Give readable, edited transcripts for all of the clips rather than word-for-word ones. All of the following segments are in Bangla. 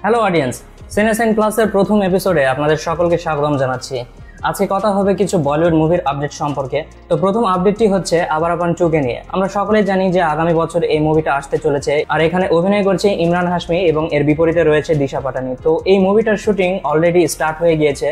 হ্যালো অডিয়েন্স, সিনেসাইন প্লাসের প্রথম এপিসোডে আপনাদের সকলকে স্বাগতম জানাচ্ছি। আজকে কথা হবে কিছু বলিউড মুভির আপডেট সম্পর্কে। তো প্রথম আপডেটটি হচ্ছে আবার আপন 2কে নিয়ে। আমরা সকলেই জানি যে আগামী বছর এই মুভিটা আসতে চলেছে, আর এখানে অভিনয় করছে ইমরান হাশমি এবং এর বিপরীতে রয়েছে দিশা পাটানি। তো এই মুভিটার শুটিং অলরেডি স্টার্ট হয়ে গিয়েছে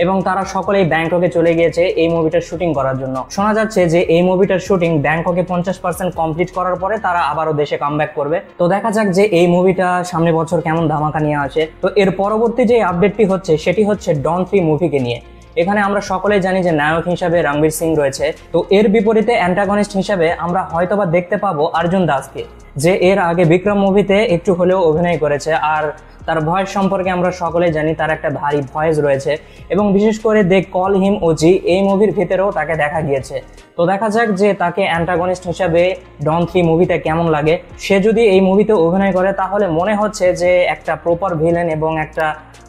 এবং তারা সকলেই ব্যাংককে চলে গিয়েছে এই মুভিটার শুটিং করার জন্য। শোনা যাচ্ছে যে এই মুভিটার শুটিং ব্যাংককে 50% কমপ্লিট করার পরে তারা আবারও দেশে কামব্যাক করবে। তো দেখা যাক যে এই মুভিটা সামনে বছর কেমন ধামাকা নিয়ে আসে। তো এর পরবর্তী যে আপডেটটি হচ্ছে সেটি হচ্ছে ডন 3 মুভিকে নিয়ে। এখানে আমরা সকলেই জানি যে নায়ক হিসাবে রণবীর সিং রয়েছে। তো এর বিপরীতে অ্যান্টাগনিস্ট হিসাবে আমরা হয়তোবা দেখতে পাবো অর্জুন দাসকে, যে এর আগে বিক্রম মুভিতে একটু হলেও অভিনয় করেছে। আর তার ভয়েস সম্পর্কে আমরা সকলেই জানি তার একটা ভারী ভয়েস রয়েছে এবং বিশেষ করে দে কল হিম ওজি এই মুভির ভিতরেও তাকে দেখা গিয়েছে। তো দেখা যাক যে তাকে অ্যান্টাগনিস্ট হিসাবে ডন 3 মুভিতে কেমন লাগে। সে যদি এই মুভিতে অভিনয় করে তাহলে মনে হচ্ছে যে একটা প্রপার ভিলেন এবং একটা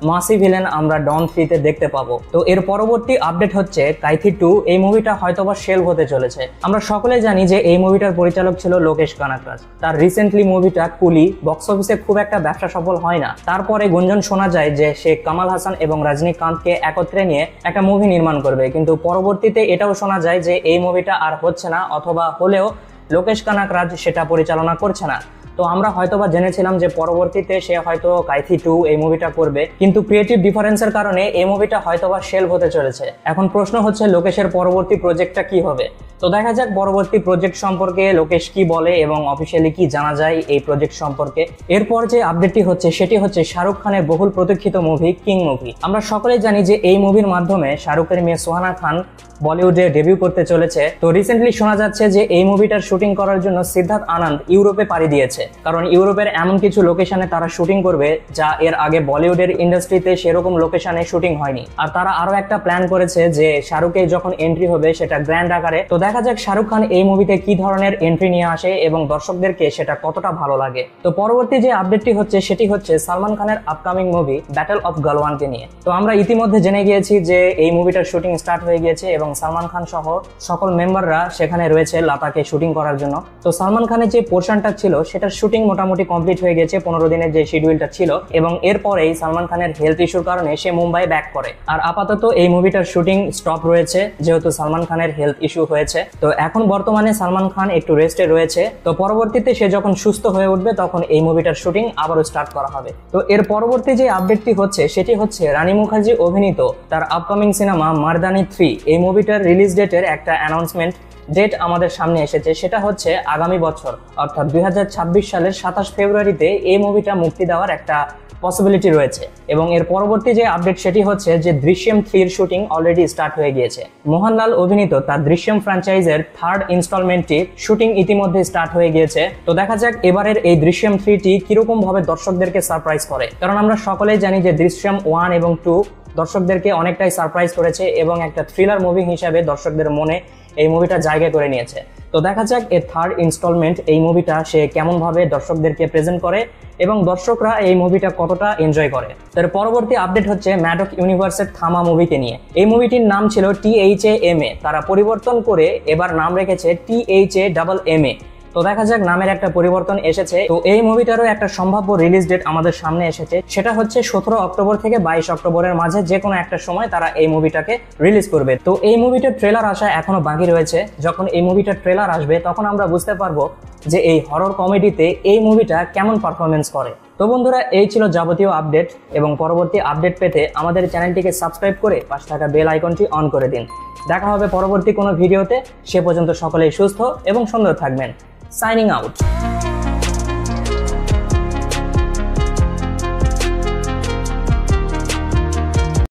মাসি ভিলেন আমরা ডন 3-তে দেখতে পাবো। তো এর পরবর্তী আপডেট হচ্ছে কাইথি 2 এই মুভিটা হয়তোবা শেলভ হতে চলেছে। আমরা সকলে জানি যে এই মুভিটার পরিচালক ছিল লোকেশ কানাকরাজ। তার রিসেন্টলি মুভিটা কুলি বক্স অফিসে খুব একটা ব্যবসা সফল হয় না। তারপরে গুঞ্জন শোনা যায় যে সে কামাল হাসান এবং রজনীকান্তকে একত্রে নিয়ে একটা মুভি নির্মাণ করবে, কিন্তু পরবর্তীতে এটাও শোনা যায় যে এই মুভিটা আর হচ্ছে না, অথবা হলেও লোকেশ কানাকরাজ সেটা পরিচালনা করছে না। তো আমরা হয়তোবা জেনেছিলাম যে পরবর্তীতে সে হয়তো কাইথি 2 এই মুভিটা করবে, কিন্তু ক্রিয়েটিভ ডিফারেন্সের কারণে এই মুভিটা হয়তোবা শেলভ হতে চলেছে। এখন প্রশ্ন হচ্ছে লোকেশের পরবর্তী প্রজেক্টটা কি হবে। তো দেখা যাক পরবর্তী প্রজেক্ট সম্পর্কে লোকেশ কি বলে এবং অফিসিয়ালি কি জানা যায় এই প্রজেক্ট সম্পর্কে। এরপর যে আপডেটটি হচ্ছে সেটি হচ্ছে শাহরুখ খানের বহুল প্রতীক্ষিত মুভি কিং মুভি। আমরা সকলেই জানি যে এই মুভির মাধ্যমে শাহরুখের মেয়ে সুহানা খান বলিউডে ডেবিউ করতে চলেছে। তো রিসেন্টলি শোনা যাচ্ছে যে এই মুভিটার শুটিং করার জন্য সিদ্ধার্থ আনন্দ ইউরোপে পাড়ি দিয়েছে, কারণ ইউরোপের এমন কিছু লোকেশনে তারা শুটিং করবে যা এর আগে বলিউডের ইন্ডাস্ট্রিতে সেরকম লোকেশনে শুটিং হয়নি। আর তারা আরো একটা প্ল্যান করেছে যে শাহরুখের যখন এন্ট্রি হবে সেটা গ্র্যান্ড আকারে। তো দেখা যাক শাহরুখ খান এই মুভিতে কি ধরনের এন্ট্রি নিয়ে আসে এবং দর্শকদেরকে সেটা কতটা ভালো লাগে। তো পরবর্তী যে আপডেটটি হচ্ছে সেটি হচ্ছে সালমান খানের আপকামিং মুভি ব্যাটল অফ গালওয়ানকে নিয়ে। তো আমরা ইতিমধ্যে জেনে গিয়েছি যে এই মুভিটার শুটিং স্টার্ট হয়ে গিয়েছে এবং সালমান খান সহ সকল মেম্বাররা সেখানে রয়েছে লাদাখে শুটিং করার জন্য। তো সালমান খানের যে পোর্শনটা ছিল সেটার শুটিং মোটামুটি কমপ্লিট হয়ে গেছে, 15 দিনের যে শিডিউলটা ছিল, এবং এরপরেই সালমান খানের হেলথ ইস্যুর কারণে সে মুম্বাই ব্যাক করে। আর আপাতত এই মুভিটার শুটিং স্টপ রয়েছে যেহেতু সালমান খানের হেলথ ইস্যু হয়েছে। তো এখন বর্তমানে সালমান খান একটু রেস্টে রয়েছে। তো পরবর্তীতে সে যখন সুস্থ হয়ে উঠবে তখন এই মুভিটার শুটিং আবারও স্টার্ট করা হবে। তো এর পরবর্তী যে আপডেটটি হচ্ছে সেটি হচ্ছে রানী মুখার্জি অভিনীত তার আপকামিং সিনেমা মারদানি 3 এই মুভিটার রিলিজ ডেটের একটা অ্যানাউন্সমেন্ট ডেট আমাদের সামনে এসেছে। সেটা হচ্ছে আগামী বছর অর্থাৎ 2026 সালের 27 ফেব্রুয়ারিতে এই মুভিটা মুক্তি দেওয়ার একটা পসিবিলিটি রয়েছে। এবং এর পরবর্তী যে আপডেট সেটি হচ্ছে যে দৃশ্যম 3 এর শুটিং অলরেডি স্টার্ট হয়ে গিয়েছে। মোহনলাল অভিনীত তার দৃশ্যম ফ্র্যাঞ্চাইজের 3rd ইনস্টলমেন্টটি শুটিং ইতিমধ্যে স্টার্ট হয়ে গিয়েছে। তো দেখা যাক এবারের এই দৃশ্যম 3টি কিরকম ভাবে দর্শকদেরকে সারপ্রাইজ করে, কারণ আমরা সকলেই জানি যে দৃশ্যম 1 এবং 2 দর্শকদেরকে অনেকটাই সারপ্রাইজ করেছে এবং একটা থ্রিলার মুভি হিসাবে দর্শকদের মনে এই মুভিটা জায়গা করে নিয়েছে। তো দেখা যাক এর 3rd ইনস্টলমেন্ট এই মুভিটা সে কেমন ভাবে দর্শকদেরকে প্রেজেন্ট করে এবং দর্শকরা এই মুভিটা কতটা এনজয় করে। তার পরবর্তী আপডেট হচ্ছে ম্যাডক ইউনিভার্সের থামা মুভিকে নিয়ে। এই মুভিটির নাম ছিল THAMA, তারা পরিবর্তন করে এবার নাম রেখেছে THAMMA। তো দেখা যাক নামের একটা পরিবর্তন এসেছে। তো এই মুভিটারও একটা সম্ভাব্য রিলিজ ডেট আমাদের সামনে এসেছে, সেটা হচ্ছে 17 অক্টোবর থেকে 22 অক্টোবরের মাঝে যে কোনো একটা সময় তারা এই মুভিটাকে রিলিজ করবে। তো এই মুভিটার ট্রেলার আসা এখনো বাকি রয়েছে। যখন এই মুভিটার ট্রেলার আসবে তখন আমরা বুঝতে পারবো যে এই হরর কমেডিতে এই মুভিটা কেমন পারফরমেন্স করে। তো বন্ধুরা, এই ছিল যাবতীয় আপডেট, এবং পরবর্তী আপডেট পেতে আমাদের চ্যানেলটিকে সাবস্ক্রাইব করে পাশে থাকা বেল আইকনটি অন করে দিন। দেখা হবে পরবর্তী কোনো ভিডিওতে। সে পর্যন্ত সকলেই সুস্থ এবং সুন্দর থাকবেন। Signing out.